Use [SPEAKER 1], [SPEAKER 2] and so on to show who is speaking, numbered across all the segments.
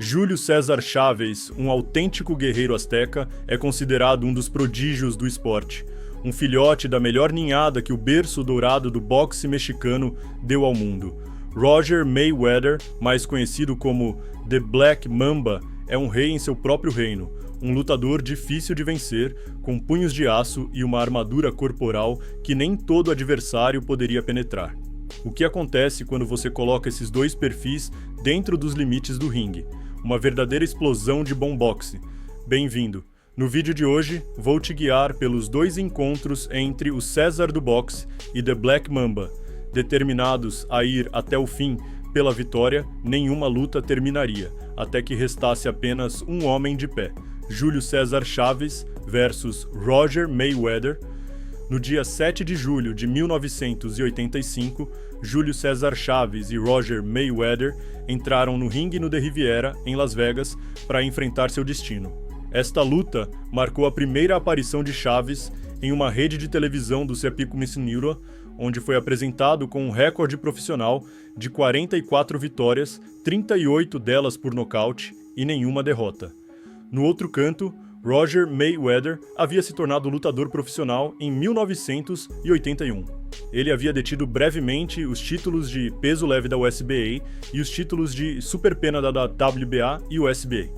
[SPEAKER 1] Júlio César Chávez, um autêntico guerreiro azteca, é considerado um dos prodígios do esporte. Um filhote da melhor ninhada que o berço dourado do boxe mexicano deu ao mundo. Roger Mayweather, mais conhecido como The Black Mamba, é um rei em seu próprio reino. Um lutador difícil de vencer, com punhos de aço e uma armadura corporal que nem todo adversário poderia penetrar. O que acontece quando você coloca esses dois perfis dentro dos limites do ringue? Uma verdadeira explosão de bom boxe. Bem-vindo! No vídeo de hoje, vou te guiar pelos dois encontros entre o César do boxe e The Black Mamba. Determinados a ir até o fim pela vitória, nenhuma luta terminaria, até que restasse apenas um homem de pé. Júlio César Chávez versus Roger Mayweather. No dia 7 de julho de 1985, Júlio César Chávez e Roger Mayweather entraram no ringue no The Riviera, em Las Vegas, para enfrentar seu destino. Esta luta marcou a primeira aparição de Chávez em uma rede de televisão do Serpico Missinura, onde foi apresentado com um recorde profissional de 44 vitórias, 38 delas por nocaute e nenhuma derrota. No outro canto, Roger Mayweather havia se tornado lutador profissional em 1981. Ele havia detido brevemente os títulos de peso leve da WSBA e os títulos de superpena da WBA e USBA.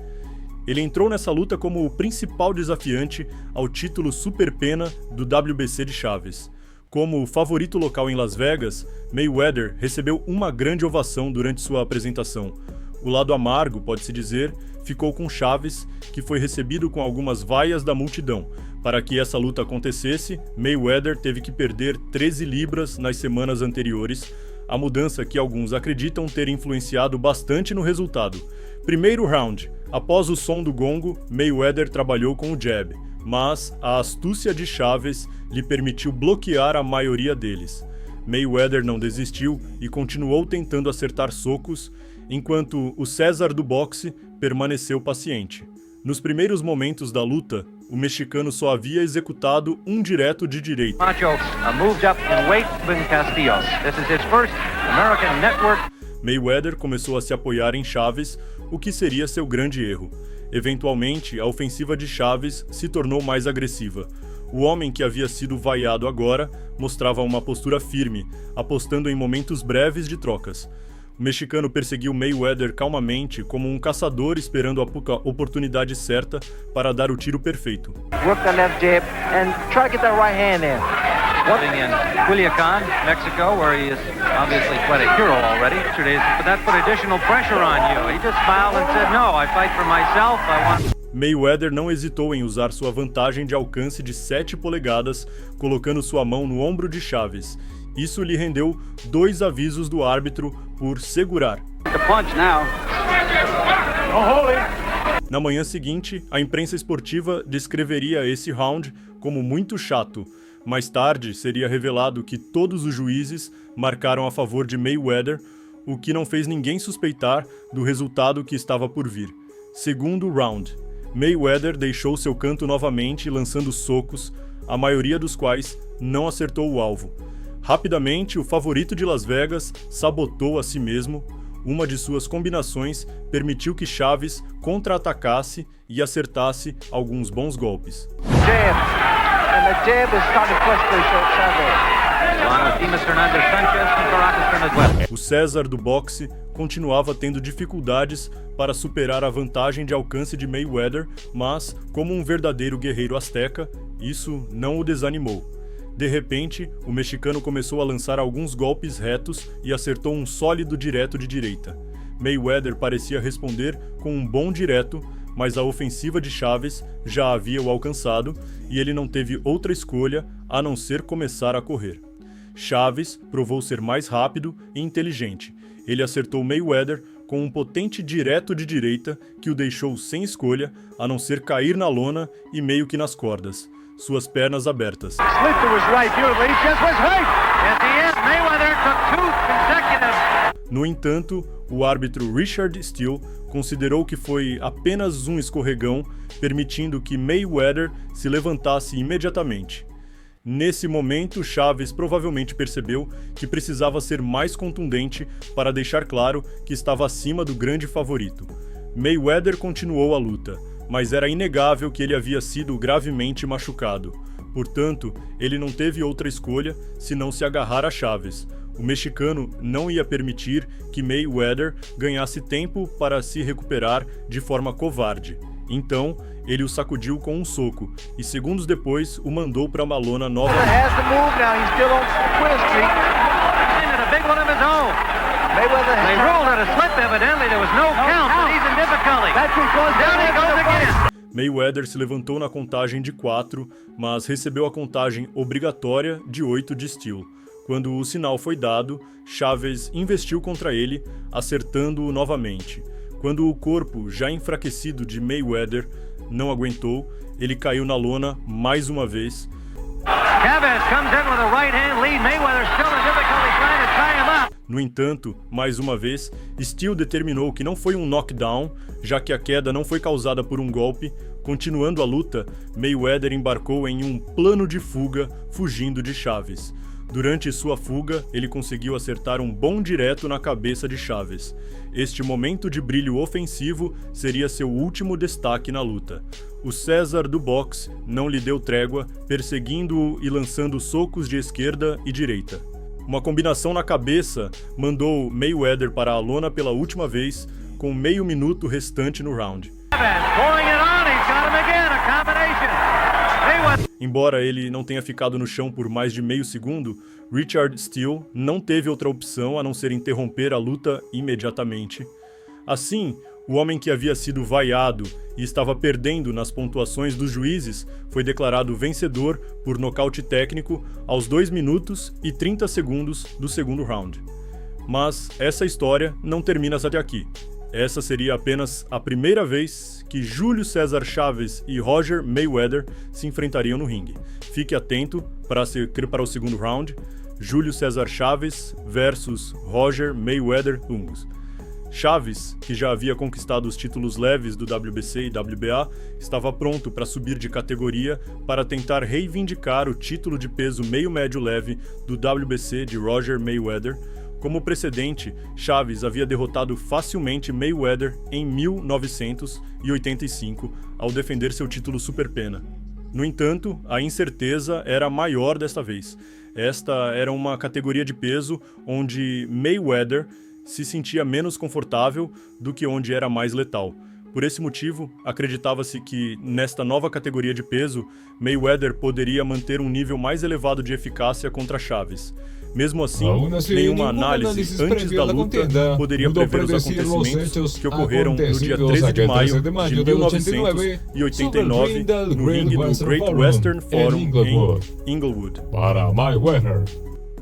[SPEAKER 1] Ele entrou nessa luta como o principal desafiante ao título superpena do WBC de Chávez. Como o favorito local em Las Vegas, Mayweather recebeu uma grande ovação durante sua apresentação. O lado amargo, pode-se dizer, ficou com Chávez, que foi recebido com algumas vaias da multidão. Para que essa luta acontecesse, Mayweather teve que perder 13 libras nas semanas anteriores, a mudança que alguns acreditam ter influenciado bastante no resultado. Primeiro round. Após o som do gongo, Mayweather trabalhou com o jab, mas a astúcia de Chávez lhe permitiu bloquear a maioria deles. Mayweather não desistiu e continuou tentando acertar socos, enquanto o César do boxe permaneceu paciente. Nos primeiros momentos da luta, o mexicano só havia executado um direto de direita. Mayweather começou a se apoiar em Chávez, o que seria seu grande erro. Eventualmente, a ofensiva de Chávez se tornou mais agressiva. O homem que havia sido vaiado agora mostrava uma postura firme, apostando em momentos breves de trocas. O mexicano perseguiu Mayweather calmamente, como um caçador esperando a oportunidade certa para dar o tiro perfeito.
[SPEAKER 2] Work the left jab and try to get that right hand in.
[SPEAKER 3] Living in Culiacan, Mexico, where he is obviously quite a hero already. But that put additional pressure on you. He just smiled and said, "No, I fight for myself. I want."
[SPEAKER 1] Mayweather não hesitou em usar sua vantagem de alcance de 7 polegadas, colocando sua mão no ombro de Chávez. Isso lhe rendeu 2 avisos do árbitro por segurar. Na manhã seguinte, a imprensa esportiva descreveria esse round como muito chato. Mais tarde, seria revelado que todos os juízes marcaram a favor de Mayweather, o que não fez ninguém suspeitar do resultado que estava por vir. Segundo round. Mayweather deixou seu canto novamente lançando socos, a maioria dos quais não acertou o alvo. Rapidamente, o favorito de Las Vegas sabotou a si mesmo. Uma de suas combinações permitiu que Chávez contra-atacasse e acertasse alguns bons golpes. O César do boxe continuava tendo dificuldades para superar a vantagem de alcance de Mayweather, mas, como um verdadeiro guerreiro azteca, isso não o desanimou. De repente, o mexicano começou a lançar alguns golpes retos e acertou um sólido direto de direita. Mayweather parecia responder com um bom direto, mas a ofensiva de Chávez já havia o alcançado e ele não teve outra escolha a não ser começar a correr. Chávez provou ser mais rápido e inteligente. Ele acertou Mayweather com um potente direto de direita que o deixou sem escolha a não ser cair na lona e meio que nas cordas, suas pernas abertas. No entanto, o árbitro Richard Steele considerou que foi apenas um escorregão, permitindo que Mayweather se levantasse imediatamente. Nesse momento, Chávez provavelmente percebeu que precisava ser mais contundente para deixar claro que estava acima do grande favorito. Mayweather continuou a luta, mas era inegável que ele havia sido gravemente machucado. Portanto, ele não teve outra escolha senão se agarrar a Chaves. O mexicano não ia permitir que Mayweather ganhasse tempo para se recuperar de forma covarde. Então, ele o sacudiu com um soco e segundos depois o mandou para uma lona novamente.
[SPEAKER 2] Has the move now. He's still on Quinn Street.
[SPEAKER 3] And a big one of his own.
[SPEAKER 2] Mayweather
[SPEAKER 3] They
[SPEAKER 2] has
[SPEAKER 3] ruled it a slip evidently. There was no count, but he's in difficulty.
[SPEAKER 2] Patrick goes
[SPEAKER 3] Down he goes again.
[SPEAKER 1] Mayweather se levantou na contagem de 4, mas recebeu a contagem obrigatória de 8 de Steele. Quando o sinal foi dado, Chaves investiu contra ele, acertando-o novamente. Quando o corpo, já enfraquecido de Mayweather, não aguentou, ele caiu na lona mais uma vez.
[SPEAKER 3] Chavez comes in with a right hand lead. Mayweather still in difficulty trying to tie him up.
[SPEAKER 1] No entanto, mais uma vez, Steele determinou que não foi um knockdown, já que a queda não foi causada por um golpe. Continuando a luta, Mayweather embarcou em um plano de fuga, fugindo de Chaves. Durante sua fuga, ele conseguiu acertar um bom direto na cabeça de Chaves. Este momento de brilho ofensivo seria seu último destaque na luta. O César do boxe não lhe deu trégua, perseguindo-o e lançando socos de esquerda e direita. Uma combinação na cabeça mandou Mayweather para a lona pela última vez, com meio minuto restante no round.
[SPEAKER 3] Chavez pulling it on. He's got him again. A combination. Mayweather.
[SPEAKER 1] Embora ele não tenha ficado no chão por mais de meio segundo, Richard Steele não teve outra opção a não ser interromper a luta imediatamente. Assim, o homem que havia sido vaiado e estava perdendo nas pontuações dos juízes foi declarado vencedor por nocaute técnico aos 2 minutos e 30 segundos do segundo round. Mas essa história não termina até aqui. Essa seria apenas a primeira vez que Júlio César Chaves e Roger Mayweather se enfrentariam no ringue. Fique atento para o segundo round. Júlio César Chaves versus Roger Mayweather Lungus. Chaves, que já havia conquistado os títulos leves do WBC e WBA, estava pronto para subir de categoria para tentar reivindicar o título de peso meio-médio leve do WBC de Roger Mayweather. Como precedente, Chaves havia derrotado facilmente Mayweather em 1985 ao defender seu título superpena. No entanto, a incerteza era maior desta vez. Esta era uma categoria de peso onde Mayweather se sentia menos confortável do que onde era mais letal. Por esse motivo, acreditava-se que, nesta nova categoria de peso, Mayweather poderia manter um nível mais elevado de eficácia contra Chaves. Mesmo assim, nenhuma análise antes da luta poderia prever os acontecimentos que ocorreram no dia 13 de maio de 1989 no ringue do Great Western Forum em Inglewood.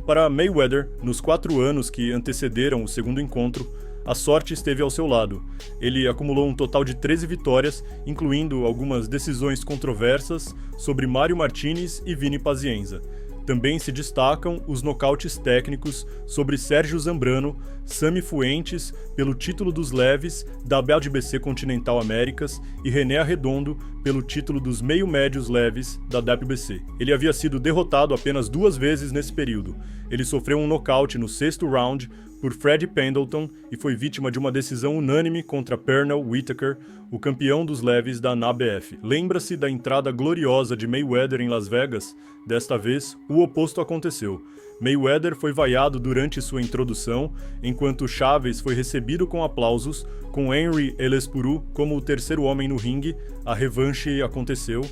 [SPEAKER 1] Para Mayweather, nos 4 anos que antecederam o segundo encontro, a sorte esteve ao seu lado. Ele acumulou um total de 13 vitórias, incluindo algumas decisões controversas sobre Mário Martinez e Vini Pazienza. Também se destacam os nocautes técnicos sobre Sérgio Zambrano, Sami Fuentes pelo título dos leves da WBC Continental Américas e René Arredondo pelo título dos meio-médios leves da WBC. Ele havia sido derrotado apenas 2 vezes nesse período. Ele sofreu um nocaute no 6º round por Fred Pendleton e foi vítima de uma decisão unânime contra Pernell Whitaker, o campeão dos leves da NABF. Lembra-se da entrada gloriosa de Mayweather em Las Vegas? Desta vez, o oposto aconteceu. Mayweather foi vaiado durante sua introdução, enquanto Chaves foi recebido com aplausos, com Henry Elespuru como o terceiro homem no ringue. A revanche aconteceu.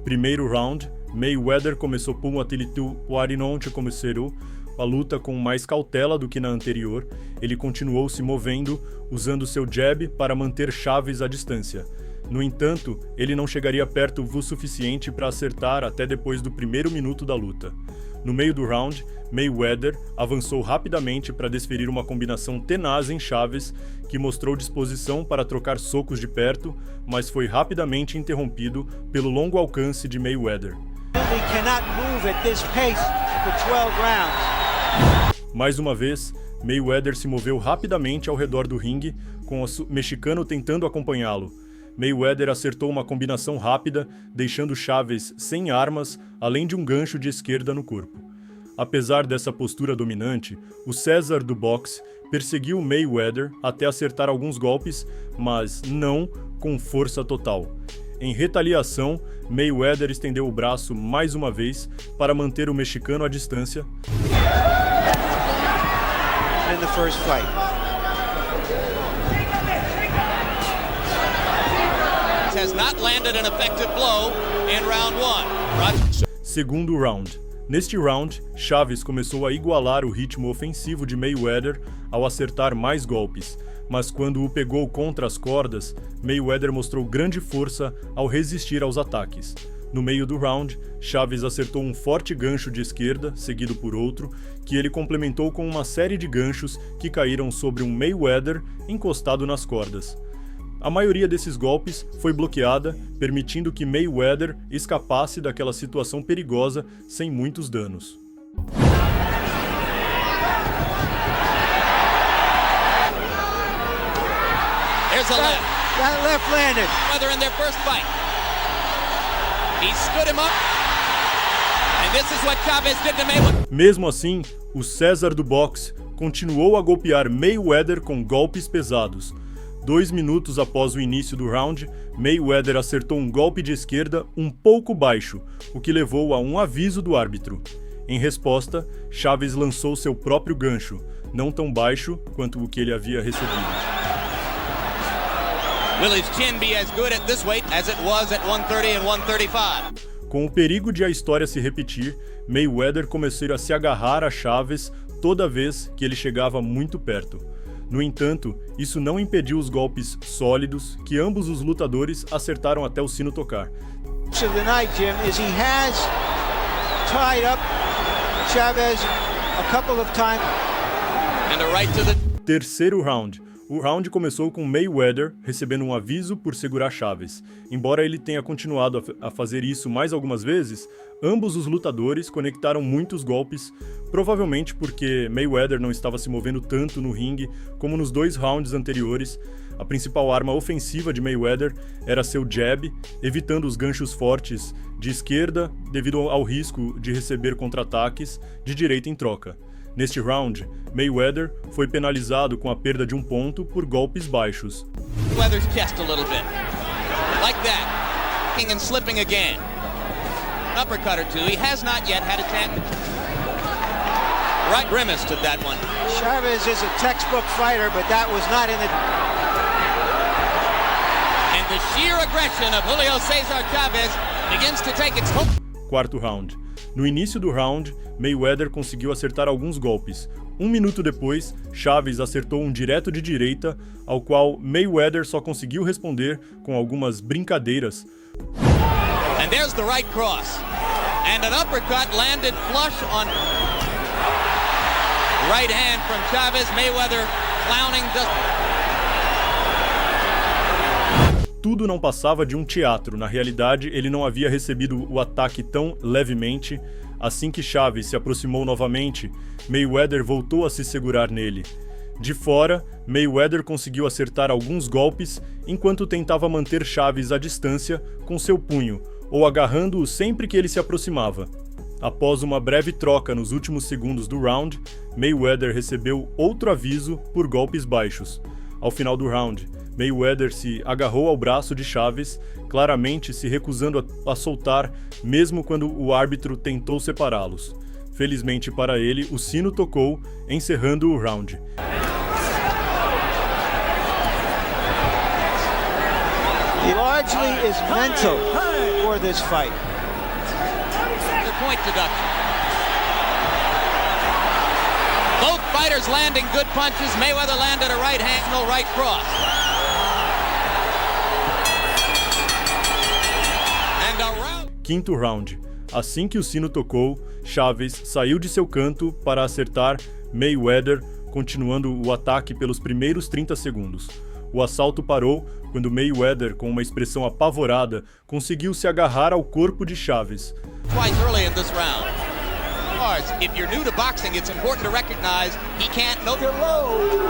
[SPEAKER 1] Primeiro round, Mayweather começou por um atelitu Warinonte começou a luta com mais cautela do que na anterior. Ele continuou se movendo, usando seu jab para manter Chaves à distância. No entanto, ele não chegaria perto o suficiente para acertar até depois do primeiro minuto da luta. No meio do round, Mayweather avançou rapidamente para desferir uma combinação tenaz em Chaves, que mostrou disposição para trocar socos de perto, mas foi rapidamente interrompido pelo longo alcance de Mayweather. Mais uma vez, Mayweather se moveu rapidamente ao redor do ringue, com o mexicano tentando acompanhá-lo. Mayweather acertou uma combinação rápida, deixando Chaves sem armas, além de um gancho de esquerda no corpo. Apesar dessa postura dominante, o César do boxe perseguiu Mayweather até acertar alguns golpes, mas não com força total. Em retaliação, Mayweather estendeu o braço mais uma vez para manter o mexicano à distância.
[SPEAKER 2] In the first fight.
[SPEAKER 4] Has not landed an effective blow in round 1.
[SPEAKER 1] Segundo round. Neste round, Chaves começou a igualar o ritmo ofensivo de Mayweather ao acertar mais golpes, mas quando o pegou contra as cordas, Mayweather mostrou grande força ao resistir aos ataques. No meio do round, Chaves acertou um forte gancho de esquerda, seguido por outro, que ele complementou com uma série de ganchos que caíram sobre um Mayweather encostado nas cordas. A maioria desses golpes foi bloqueada, permitindo que Mayweather escapasse daquela situação perigosa sem muitos danos.
[SPEAKER 4] Here's a left.
[SPEAKER 2] That left landed.
[SPEAKER 4] Whether in their first fight. He stood him up. And this is what Chavez did to Mayweather.
[SPEAKER 1] Mesmo assim, o César do boxe continuou a golpear Mayweather com golpes pesados. 2 minutos após o início do round, Mayweather acertou um golpe de esquerda um pouco baixo, o que levou a um aviso do árbitro. Em resposta, Chaves lançou seu próprio gancho, não tão baixo quanto o que ele havia recebido.
[SPEAKER 4] Will his chin be as good at this weight as it was at 130 and 135?
[SPEAKER 1] Com o perigo de a história se repetir, Mayweather começou a se agarrar a Chaves toda vez que ele chegava muito perto. No entanto, isso não impediu os golpes sólidos que ambos os lutadores acertaram até o sino tocar.
[SPEAKER 2] Of the night, Jim, is he has tied up Chavez a couple of times.
[SPEAKER 4] And a right to the...
[SPEAKER 1] Terceiro round. O round começou com Mayweather recebendo um aviso por segurar Chaves. Embora ele tenha continuado a fazer isso mais algumas vezes, ambos os lutadores conectaram muitos golpes, provavelmente porque Mayweather não estava se movendo tanto no ringue como nos 2 rounds anteriores. A principal arma ofensiva de Mayweather era seu jab, evitando os ganchos fortes de esquerda devido ao risco de receber contra-ataques de direita em troca. Neste round, Mayweather foi penalizado com a perda de 1 ponto por golpes baixos.
[SPEAKER 4] Mayweather's chest a little bit. Like that. Kicking and slipping again. An uppercut or two. He has not yet had a chance. Right grimace to that one.
[SPEAKER 2] Chavez is a textbook fighter, but that was not in the...
[SPEAKER 4] And the sheer aggression of Julio Cesar Chavez begins to take its toll.
[SPEAKER 1] Quarto round. No início do round, Mayweather conseguiu acertar alguns golpes. 1 minuto depois, Chaves acertou um direto de direita, ao qual Mayweather só conseguiu responder com algumas brincadeiras.
[SPEAKER 4] And there's the right cross. And an uppercut landed flush on right hand from Chavez. Mayweather clowning just...
[SPEAKER 1] Tudo não passava de um teatro. Na realidade, ele não havia recebido o ataque tão levemente. Assim que Chaves se aproximou novamente, Mayweather voltou a se segurar nele. De fora, Mayweather conseguiu acertar alguns golpes enquanto tentava manter Chaves à distância com seu punho, ou agarrando-o sempre que ele se aproximava. Após uma breve troca nos últimos segundos do round, Mayweather recebeu outro aviso por golpes baixos. Ao final do round, Mayweather se agarrou ao braço de Chaves, claramente se recusando a soltar, mesmo quando o árbitro tentou separá-los. Felizmente para ele, o sino tocou, encerrando o round.
[SPEAKER 2] Largely is mental for this fight.
[SPEAKER 4] The point deduction. Both fighters landing good punches. Mayweather landed a right hand, no right cross.
[SPEAKER 1] Quinto round. Assim que o sino tocou, Chaves saiu de seu canto para acertar Mayweather, continuando o ataque pelos primeiros 30 segundos. O assalto parou quando Mayweather, com uma expressão apavorada, conseguiu se agarrar ao corpo de Chaves.
[SPEAKER 4] Twice early in this round. If you're new to boxing, it's important to recognize he can't know the low.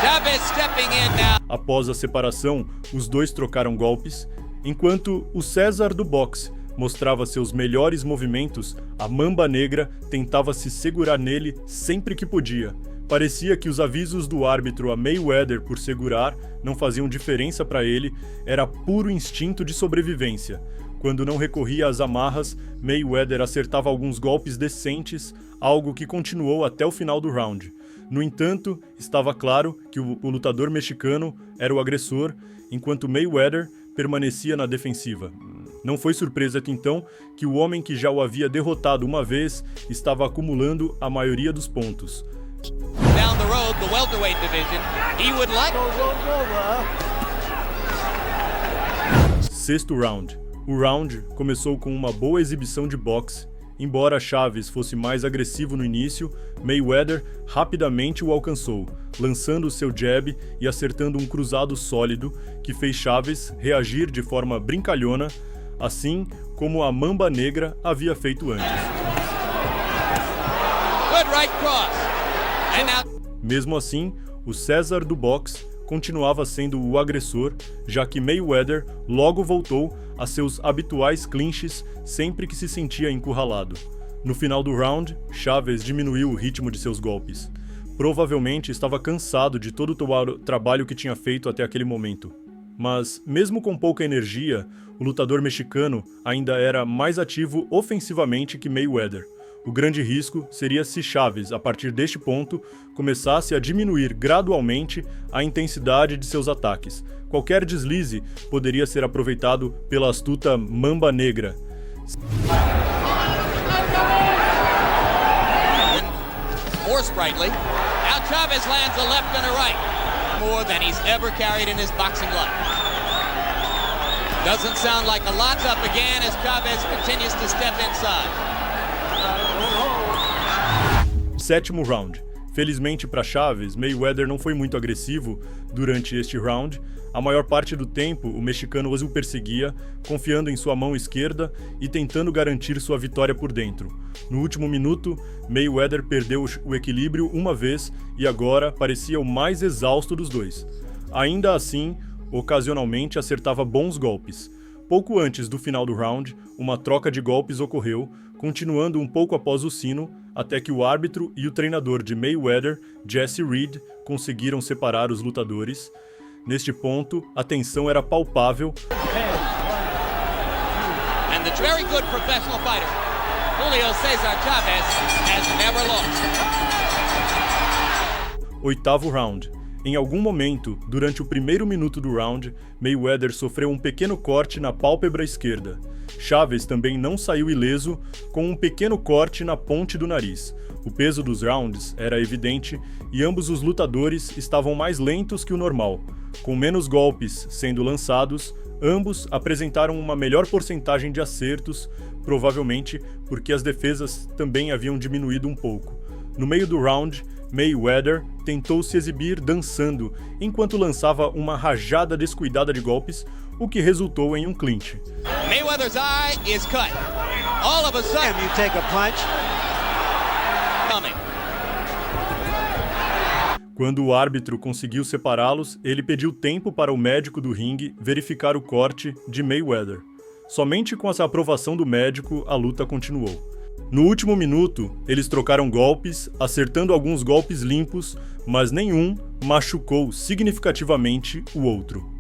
[SPEAKER 4] Chavez stepping in now.
[SPEAKER 1] Após a separação, os dois trocaram golpes, enquanto o César do boxe mostrava seus melhores movimentos, a Mamba Negra tentava se segurar nele sempre que podia. Parecia que os avisos do árbitro a Mayweather por segurar não faziam diferença para ele, era puro instinto de sobrevivência. Quando não recorria às amarras, Mayweather acertava alguns golpes decentes, algo que continuou até o final do round. No entanto, estava claro que o lutador mexicano era o agressor, enquanto Mayweather permanecia na defensiva. Não foi surpresa então que o homem que já o havia derrotado uma vez estava acumulando a maioria dos pontos.
[SPEAKER 4] Down the road, the welterweight division, he would like...
[SPEAKER 1] Sexto round. O round começou com uma boa exibição de boxe. Embora Chaves fosse mais agressivo no início, Mayweather rapidamente o alcançou, lançando seu jab e acertando um cruzado sólido que fez Chaves reagir de forma brincalhona, assim como a Mamba Negra havia feito antes.
[SPEAKER 4] Good right cross. And now...
[SPEAKER 1] Mesmo assim, o César do boxe continuava sendo o agressor, já que Mayweather logo voltou a seus habituais clinches sempre que se sentia encurralado. No final do round, Chaves diminuiu o ritmo de seus golpes. Provavelmente estava cansado de todo o trabalho que tinha feito até aquele momento. Mas, mesmo com pouca energia, o lutador mexicano ainda era mais ativo ofensivamente que Mayweather. O grande risco seria se Chaves, a partir deste ponto, começasse a diminuir gradualmente a intensidade de seus ataques. Qualquer deslize poderia ser aproveitado pela astuta Mamba Negra.
[SPEAKER 4] More sprightly. Now Chaves lands a left and a right. More than he's ever carried in his boxing life. Doesn't sound like a lot's up again as Chaves continues to step inside.
[SPEAKER 1] Sétimo round. Felizmente para Chaves, Mayweather não foi muito agressivo durante este round. A maior parte do tempo, o mexicano o perseguia, confiando em sua mão esquerda e tentando garantir sua vitória por dentro. No último minuto, Mayweather perdeu o equilíbrio uma vez e agora parecia o mais exausto dos dois. Ainda assim, ocasionalmente acertava bons golpes. Pouco antes do final do round, uma troca de golpes ocorreu, continuando um pouco após o sino, até que o árbitro e o treinador de Mayweather, Jesse Reed, conseguiram separar os lutadores. Neste ponto, a tensão era palpável.
[SPEAKER 4] And the very good professional fighter, Julio César Chaves, has never lost.
[SPEAKER 1] Oitavo round. Em algum momento, durante o primeiro minuto do round, Mayweather sofreu um pequeno corte na pálpebra esquerda. Chaves também não saiu ileso, com um pequeno corte na ponte do nariz. O peso dos rounds era evidente e ambos os lutadores estavam mais lentos que o normal. Com menos golpes sendo lançados, ambos apresentaram uma melhor porcentagem de acertos, provavelmente porque as defesas também haviam diminuído um pouco. No meio do round, Mayweather tentou se exibir dançando, enquanto lançava uma rajada descuidada de golpes, o que resultou em um clinch.
[SPEAKER 4] Mayweather's eye is cut. All of a sudden,
[SPEAKER 2] You take a punch.
[SPEAKER 4] coming.
[SPEAKER 1] Quando o árbitro conseguiu separá-los, ele pediu tempo para o médico do ringue verificar o corte de Mayweather. Somente com a aprovação do médico, a luta continuou. No último minuto, eles trocaram golpes, acertando alguns golpes limpos, mas nenhum machucou significativamente o outro.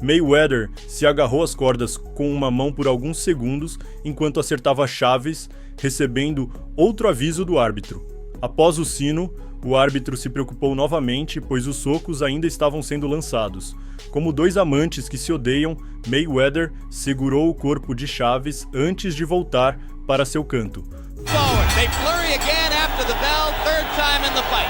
[SPEAKER 1] Mayweather se agarrou às cordas com uma mão por alguns segundos enquanto acertava Chaves, recebendo outro aviso do árbitro. Após o sino, o árbitro se preocupou novamente, pois os socos ainda estavam sendo lançados. Como dois amantes que se odeiam, Mayweather segurou o corpo de Chaves antes de voltar para seu canto.
[SPEAKER 4] Forward. They flurry again after the bell, third time in the fight.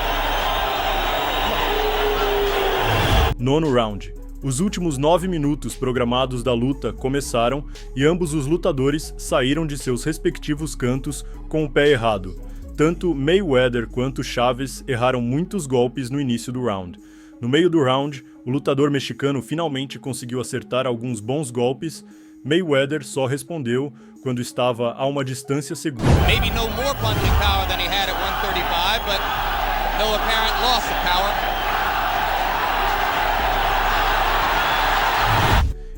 [SPEAKER 1] Nono round. Os últimos 9 minutos programados da luta começaram e ambos os lutadores saíram de seus respectivos cantos com o pé errado. Tanto Mayweather quanto Chaves erraram muitos golpes no início do round. No meio do round, o lutador mexicano finalmente conseguiu acertar alguns bons golpes. Mayweather só respondeu quando estava a uma distância segura.
[SPEAKER 4] Maybe no more punching power than he had at 135, but no apparent loss of power.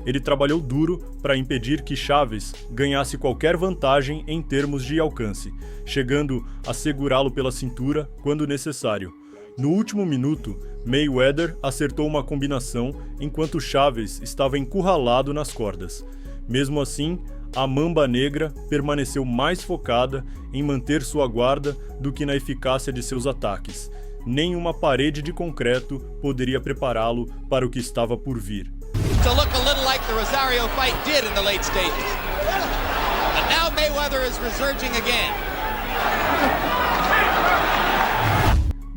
[SPEAKER 1] ele trabalhou duro para impedir que Chaves ganhasse qualquer vantagem em termos de alcance, chegando a segurá-lo pela cintura quando necessário. No último minuto, Mayweather acertou uma combinação enquanto Chaves estava encurralado nas cordas. Mesmo assim, a Mamba Negra permaneceu mais focada em manter sua guarda do que na eficácia de seus ataques. Nem uma parede de concreto poderia prepará-lo para o que estava por vir.
[SPEAKER 4] To look a little like the Rosario fight did in the late stages. And now Mayweather is resurging again.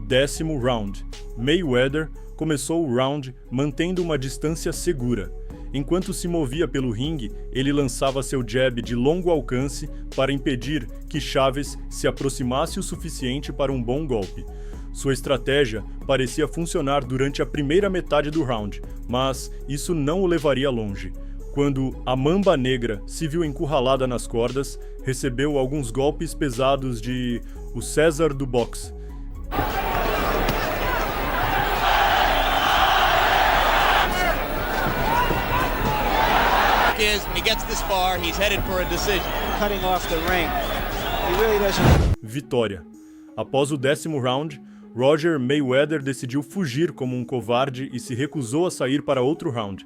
[SPEAKER 1] 10º round. Mayweather começou o round mantendo uma distância segura. Enquanto se movia pelo ringue, ele lançava seu jab de longo alcance para impedir que Chaves se aproximasse o suficiente para um bom golpe. Sua estratégia parecia funcionar durante a primeira metade do round, mas isso não o levaria longe. Quando a Mamba Negra se viu encurralada nas cordas, recebeu alguns golpes pesados de o César do boxe.
[SPEAKER 4] When he gets this far, he's headed for a decision.
[SPEAKER 2] Cutting off the ring. He really doesn't.
[SPEAKER 1] Vitória. Após o 10º round, Roger Mayweather decidiu fugir como um covarde e se recusou a sair para outro round.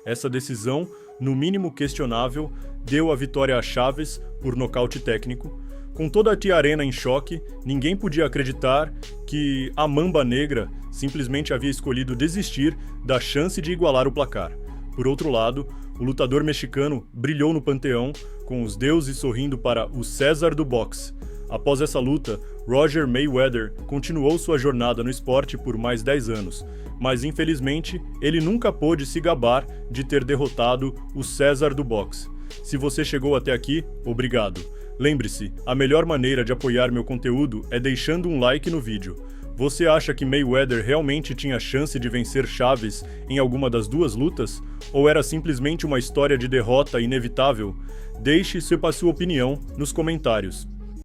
[SPEAKER 1] Essa decisão, no mínimo questionável, deu a vitória a Chaves por nocaute técnico. Com toda a Tiarena em choque, ninguém podia acreditar que a Mamba Negra simplesmente havia escolhido desistir da chance de igualar o placar. Por outro lado, o lutador mexicano brilhou no panteão, com os deuses sorrindo para o César do boxe. Após essa luta, Roger Mayweather continuou sua jornada no esporte por mais 10 anos, mas infelizmente ele nunca pôde se gabar de ter derrotado o César do boxe. Se você chegou até aqui, obrigado. Lembre-se, a melhor maneira de apoiar meu conteúdo é deixando um like no vídeo. Você acha que Mayweather realmente tinha chance de vencer Chaves em alguma das duas lutas? Ou era simplesmente uma história de derrota inevitável? Deixe sua opinião nos comentários.